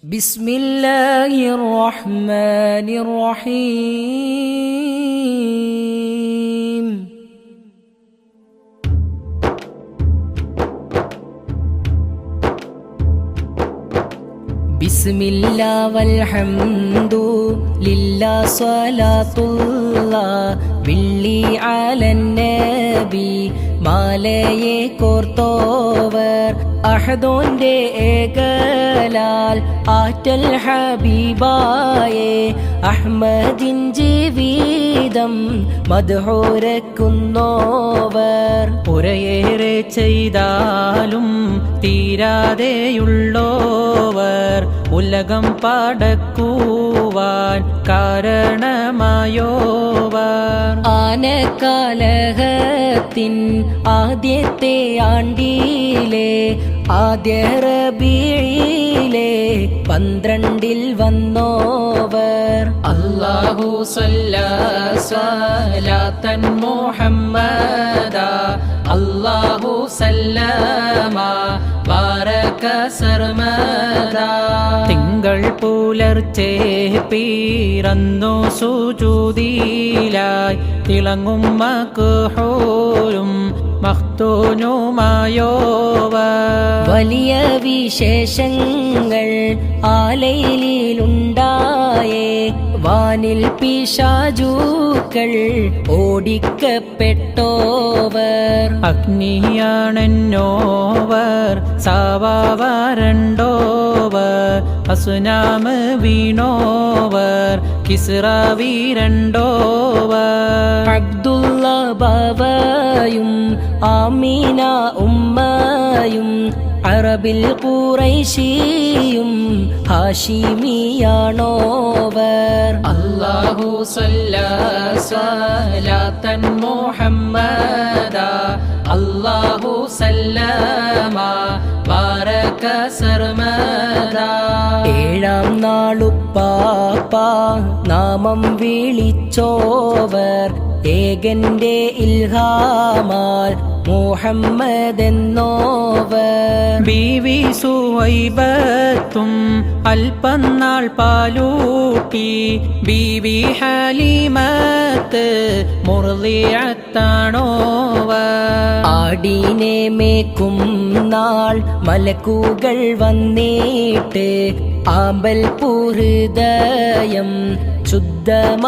بسم الله الرحمن الرحيم بسم الله والحمد لله صلاة الله باللي على النبي മാലയെ കോർത്തോവർ അഹദോന്റെ ഏകലാൽ ആറ്റൽ ഹബീബായെ അഹ്മദിൻ ജീവിതം മദ്ഹൂരക്കുന്നോവർ ഉരയേറെ ചെയ്താലും തീരാതെയുള്ളോവർ ഉലകം പടക്കുവാൻ കാരണമായോവർ ആനക്കാലഹത്തിൻ ആദ്യത്തെ ആണ്ടിലെ ആദ്യ റബീഇലെ 12 വന്നോവർ അല്ലാഹു സ്വലാത്തൻ മുഹമ്മദ അല്ലാഹു സല്ലമ ബാരക സർമദ തിങ്കൾ പുലർച്ചെ പിറന്നു സുജൂദിലായി തിളങ്ങും മക്ഹൂലും മഖ്തൂനുമായോവർ വലിയ വിശേഷങ്ങൾ ആലയിലുണ്ടായേ വാനിൽ പിശാചൂക്കൾ ഓടിക്കപ്പെട്ടോവർ അഗ്നിയാണെന്നോവർ സാവാവരണ്ടോവർ അസുനാമ് വീണോവർ കിസ്റ വീരണ്ടോവർ അബ്ദുള്ള ബാവയും ആമീന ഉമ്മയും അറബിൽ ഖുറൈശിയും ഹാഷിമിയാണോവർ അല്ലാഹു സ്വലാത്തൻ മുഹമ്മദ അല്ലാഹു സല്ലമ ബാരക സർമദ ഏഴാം നാളുപ്പാപ്പ നാമം വിളിച്ചോവർ ഏകന്റെ ഇൽഹാമാൽ മുഹമ്മദ് എന്നോവർ ബീവി സുവൈബത്തും അല്പനാൾ പാലൂട്ടി ബീവി ഹലീമത്ത് മുർളിയത്താണോവർ ആടിനെ മേക്കും നാൾ മലക്കുകൾ വന്നിട്ട് ആമ്പൽ ഹൃദയം ശുദ്ധമാക്കിയോവർ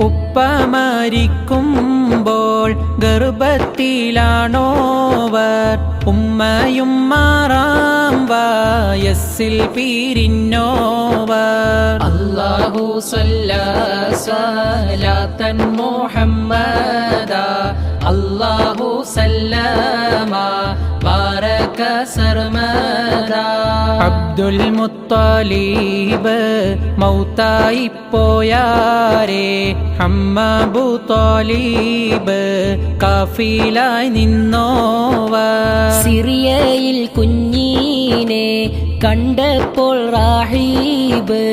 ഉപ്പ മരിക്കുമ്പോൾ ഗർഭത്തിലാണോവർ ഉമ്മയും 6-ാം വയസ്സിൽ പിരിഞ്ഞോവർ അല്ലാഹു സ്വലാത്തൻ മുഹമ്മദ അല്ലാഹു സല്ലമ ബാരക സർമദ അബ്ദുൽ മുത്തലിബ് മൗതായി പോയാരേ അമ്മബു താലിബ് കാഫിലായി നിന്നോവർ സിറിയയിൽ കുഞ്ഞീനെ കണ്ടപ്പോൾ റാഹീബ്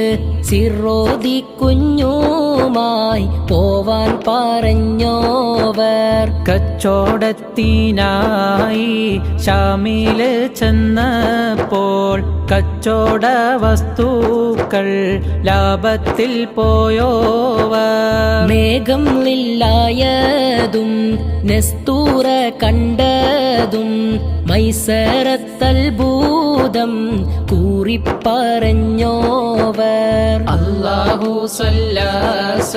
സിറോദി കുഞ്ഞുമായി പോവാൻ പറഞ്ഞോവർ കച്ചോടത്തിനായി ശാമില് ചെന്നപ്പോൾ കച്ചോട വസ്തുക്കൾ ലാഭത്തിൽ പോയോവർ മേഘം ലില്ലായതും നെസ്തൂറ കണ്ടതും മൈസറത്തൽഭൂതം കൂറിപ്പറഞ്ഞോവർ അല്ലാഹു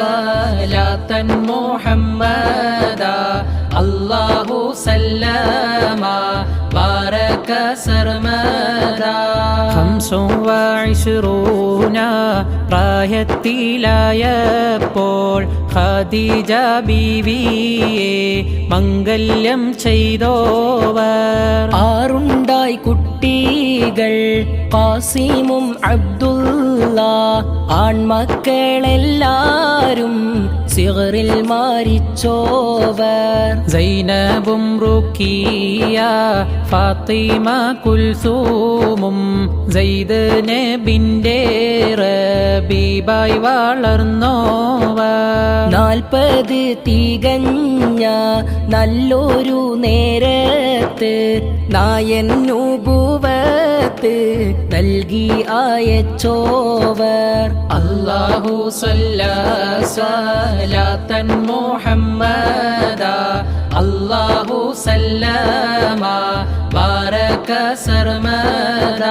സ്വലാത്തൻ മുഹമ്മദ അല്ലാഹു സല്ലമ ബാരക സർമദ 25 പ്രായത്തിലായപ്പോൾ ഖദീജ ബീവിയെ മംഗല്യം ചെയ്തോവർ 6 കുട്ടികൾ ഖാസിമും അബ്ദുള്ള ആൺമക്കളെല്ലാരും സിഗറിൽ മരിച്ചോവർ സൈനബും റുഖിയ ഫാത്തിമ കുൽസൂമും സൈദ് നബിന്റെ റബീബായി വളർന്നോവർ 40 തികഞ്ഞ നല്ലൊരു നേരത്ത് നായൻ നുബുവത്ത് ബറക്കത്ത് നൽകി അയച്ചോവർ. അല്ലാഹു സ്വലാത്തൻ മുഹമ്മദ അല്ലാഹു സല്ലമ ബാരക സർമദ.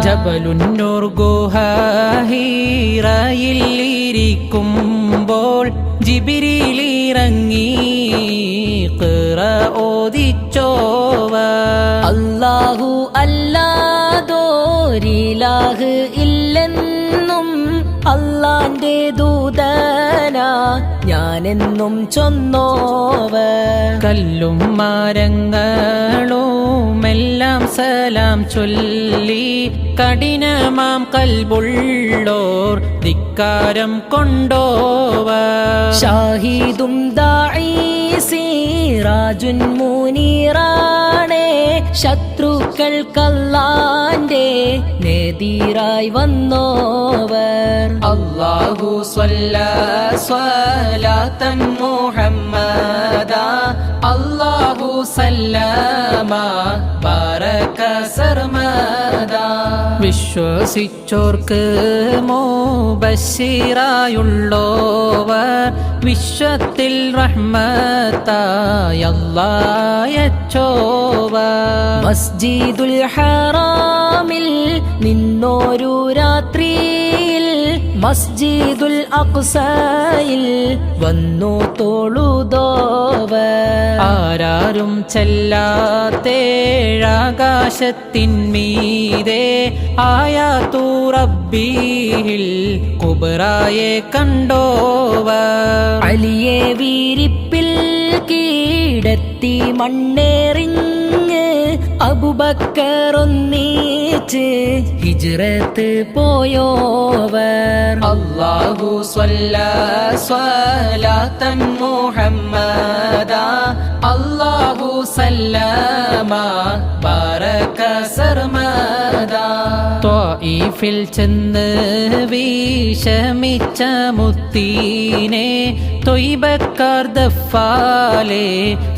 ജബലുന്നൂർ ഗുഹ ഹീറയിൽ ഇരിക്കുമ്പോൾ ജിബ്രീൽ ഇറങ്ങി ഖുറ ഓദിച്ചോവ. അല്ലാഹു അല്ലാതോരിലാഹ് ഇല്ലെന്നും അല്ലാന്റെ ദൂതന ഞാനെന്നും ചൊന്നോവർ. കല്ലും മരങ്ങളുമെല്ലാം സലാം ചൊല്ലി കഠിനമാം കൽബുള്ളോർ ധിക്കാരം കൊണ്ടോവർ. ഷാഹിദും ദാഇ സിറാജുൻ മുനീറാണേ ശത്രുക്കൾക്കല്ലാന്റെ നെതിരായി വന്നോവർ. അല്ലാഹു സ്വലാത്തൻ മുഹമ്മദ അല്ലാഹു സല്ലമ ബാരക സർമദ. വിശ്വസിച്ചോർക്ക് മുബശ്ശിറായുള്ളോവർ വിശ്വത്തിൽ റഹ്മത്തായ അല്ലാഹയച്ചോവർ. മസ്ജിദുൽ ഹറാമിൽ നിന്നോരു രാത്രിയിൽ മസ്ജിദുൽ അഖ്സയിൽ വന്നു തൊഴുതോവർ. ആരാരും ചെല്ലാത്തേഴാകാശത്തിന്മീതെ ആയാത്തു റബ്ബിഹിൽ കുബ്രായെ കണ്ടോവർ. അലിയെ വീരിപ്പിൽ കീടത്തി മണ്ണേറിഞ്ഞ് അബൂബക്കർ ഒന്നിച്ച് ഹിജ്റത്ത് പോയോവർ. അല്ലാഹു സ്വലാത്തൻ മുഹമ്മദ അല്ലാഹു സല്ലമ ബാരക സർമദ. ത്വായിഫിൽ ചെന്ന് വിഷമിച്ച മുത്തീനെ തൊയ്ബക്കാർ ദഫാലെ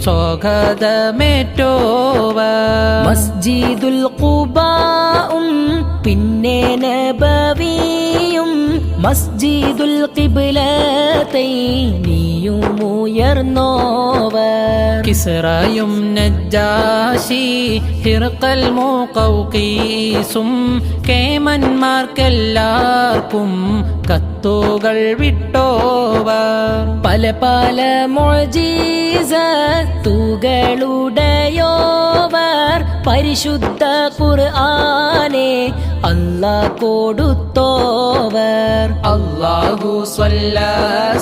സ്വാഗതമേറ്റോവർ. മസ്ജിദുൽ ഖുബാഉം പിന്നെ നബവിയും മസ്ജിദുൽ ഖിബ്ലതൈനിയും ഉയർന്നോവർ. കിസ്റയും നജ്ജാശി ഹിർഖൽ മുഖൗഖീസും കേമന്മാർക്കെല്ലാവർക്കും കത്തുകൾ വിട്ടോവർ. പല പല മുഅ്ജിസത്തുകളുടെയോവർ പരിശുദ്ധ ഖുർആനെ അല്ലാഹ് കൊടുത്തോവർ. അല്ലാഹു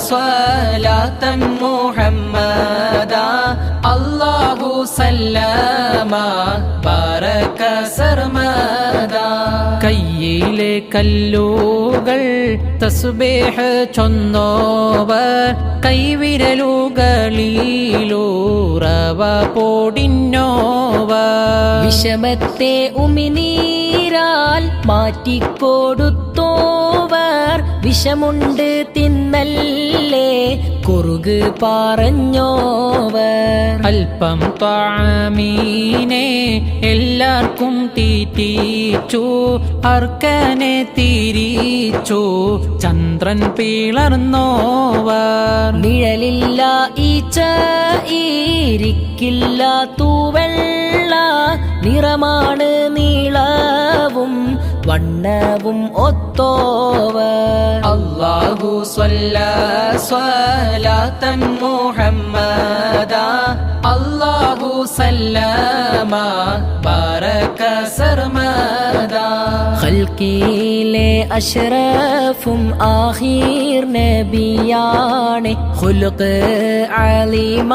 സ്വലാത്തൻ മുഹമ്മദ അല്ലാഹു സല്ലമ ബാരക സർമദ. കയ്യിലെ കല്ലുകൾ തസ്ബീഹ് ചൊന്നോവർ കൈവിരലുകളിലൂറവ പോടിന്നോവർ. വിഷമത്തെ ഉമിനീരാൽ മാറ്റിക്കൊടുത്തോവർ വിഷമുണ്ട് തിന്നല്ലേ കുറുക് പറഞ്ഞോവർ. അല്പം ത്വാമീനെ എല്ലാവർക്കും തീറ്റിച്ചു അർക്കനെ തിരിച്ചു ചന്ദ്രൻ പിളർന്നോവർ. നിഴലില്ല ഈച്ച ഈരിക്കില്ല തൂവെള്ള നിറമാണ് നീളവും വണ്ണവും ഒത്തോവർ. അല്ലാഹു സ്വലാത്തൻ മുഹമ്മദ അല്ലാഹു സല്ലമ ബാരക സർമദ. ഖൽക്കിലെ അഷ്റഫും ആഖിർ നബിയാണ് ഖുൽഖ് അലീമാണെന്നല്ലാഹ്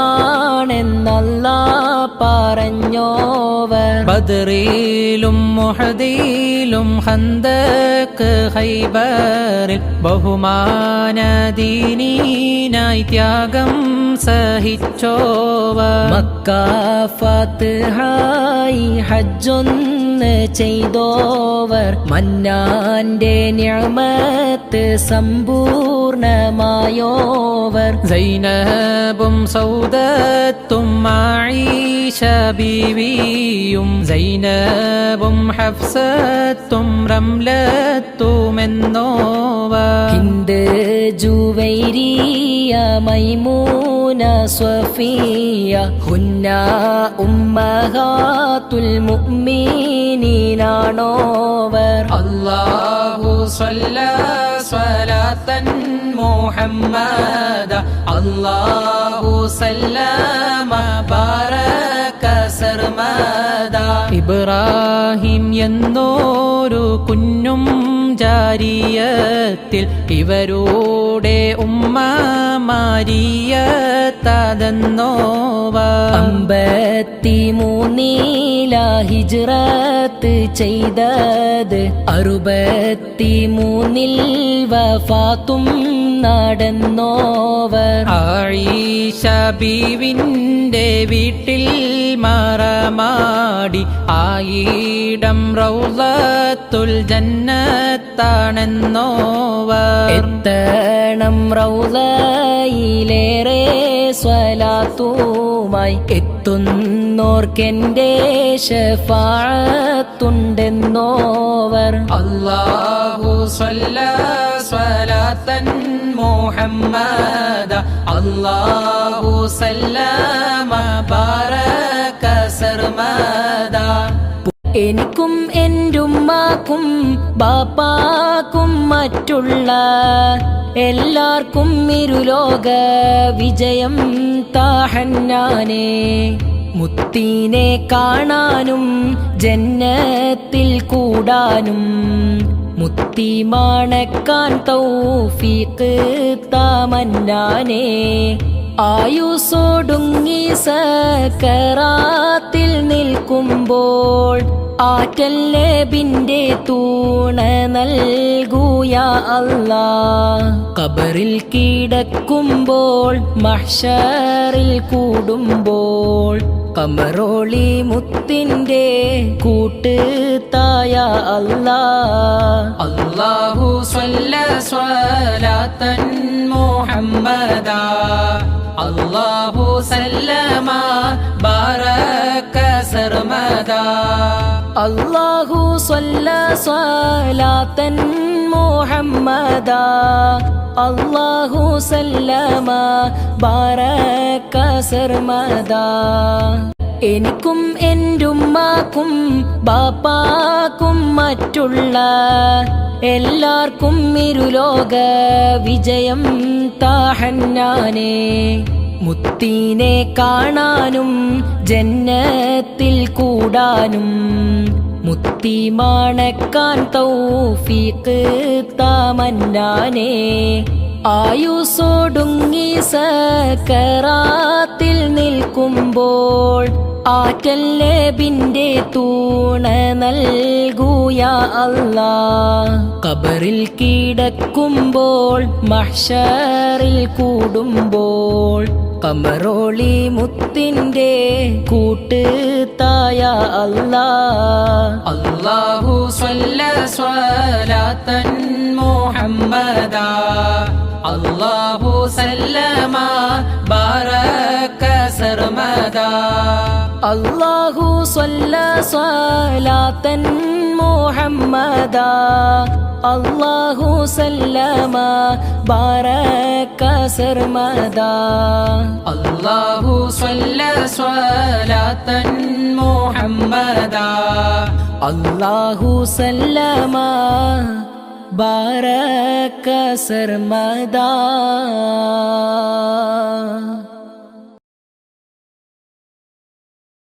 പറഞ്ഞോവർ. ബദറിലും മുഹദിലും ഖന്ദഖ് ഖൈബറിൽ ബഹുമാനദീനീനായി ത്യാഗം സഹിച്ചോവർ. മക്ക ഫത്ഹായി ഹജ്ജൊന്ന് ചെയ്തോവർ മന്നാന്റെ നിഅമത്ത് സമ്പൂർണമായോവർ. സൈനബും സൗദത്തും ആയിഷ ആയിഷ ബീവിയും സൈനബും ഹഫ്സത്തും റംലത്തുമെന്നോവർ ഹിന്ദ് ജുവൈരിയ മൈമൂന സ്വഫിയ ഹുന്ന ഉമ്മഹാത്തുൽ മുഅ്മിനീനാണോവർ അല്ലാഹു സ്വലാത്തൻ മുഹമ്മദ അല്ലാഹു സല്ലമ ബാരക സർമദ ഇബ്രാഹിം എന്നോരു കുഞ്ഞും ജാരിയത്തിൽ ഇവരുടെ ഉമ്മ മാരിയത്തതെന്നോവർ 53 ഹിജ്റത്ത് ചെയ്തത് 63 വഫാത്തും നടന്നോവർ ആയിഷ ബീവിന്റെ വീട്ടിൽ മറമാടി ആയിടം റൗളത്തുൽ ജന്നത്താണെന്നോവർ എത്തണം റൗളയിലേറെ സ്വലാത്തുമായി എത്തുന്നോർക്കെന്റെ ശഫാഅത്തുണ്ടെന്നോവർ അല്ലാഹു സ്വലാത്തൻ മുഹമ്മദ അല്ലാഹു സല്ലമ ബാരക സർമദ എനിക്കും എന്റുമ്മാക്കും ബാപ്പാക്കും മറ്റുള്ള എല്ലാവർക്കും ഇരുലോക വിജയം താഹന്നാനേ മുത്തീനെ കാണാനും ജന്നത്തിൽ കൂടാനും മുത്തി മണക്കാൻ തൗഫീഖ് താമന്നാനേ ആയുസോടുങ്ങി സക്കറാത്തിൽ നിൽക്കുമ്പോൾ ആറ്റൽ നബിന്റെ തൂണ നൽകൂയ അല്ലാ ഖബറിൽ കിടക്കുമ്പോൾ മഹ്ശറിൽ കൂടുമ്പോൾ കമറോളി മുത്തിന്റെ കൂട്ട് തായ അല്ലാ അല്ലാഹു സ്വലാത്തൻ മുഹമ്മദ അല്ലാഹു സല്ലമ ബാരക സർമദ അല്ലാഹു സ്വലാത്തൻ മുഹമ്മദ അല്ലാഹു സല്ലമ ബാരക സർമദ എനിക്കും എന്റുമ്മാക്കും ബാപ്പാക്കും മറ്റുള്ള എല്ലാവർക്കും ഇരുലോക വിജയം താഹന്നാനേ മുത്തീനെ കാണാനും ജന്നത്തിൽ കൂടാനും മുത്തി മണക്കാൻ തൗഫീഖ് താമന്നാനേ ആയുസോടുങ്ങി സക്കറാത്തിൽ നിൽക്കുമ്പോൾ ആറ്റൽ നബിന്റെ തൂണ നൽകൂയ അല്ലാ ഖബറിൽ കിടക്കുമ്പോൾ മഹ്ശറിൽ കൂടുമ്പോൾ കമറോളി മുത്തിന്റെ കൂട്ട് തായ അല്ലാ അല്ലാഹു സ്വലാത്തൻ മുഹമ്മദ അല്ലാഹു സല്ലമ ബാരക സർമദ അല്ലാഹു സ്വലാത്തൻ മുഹമ്മദ അല്ലാഹു സല്ലമ ബാരക സർമദ അല്ലാഹു സ്വലാത്തൻ മുഹമ്മദ അല്ലാഹു സല്ലമ ബാരക സർമദ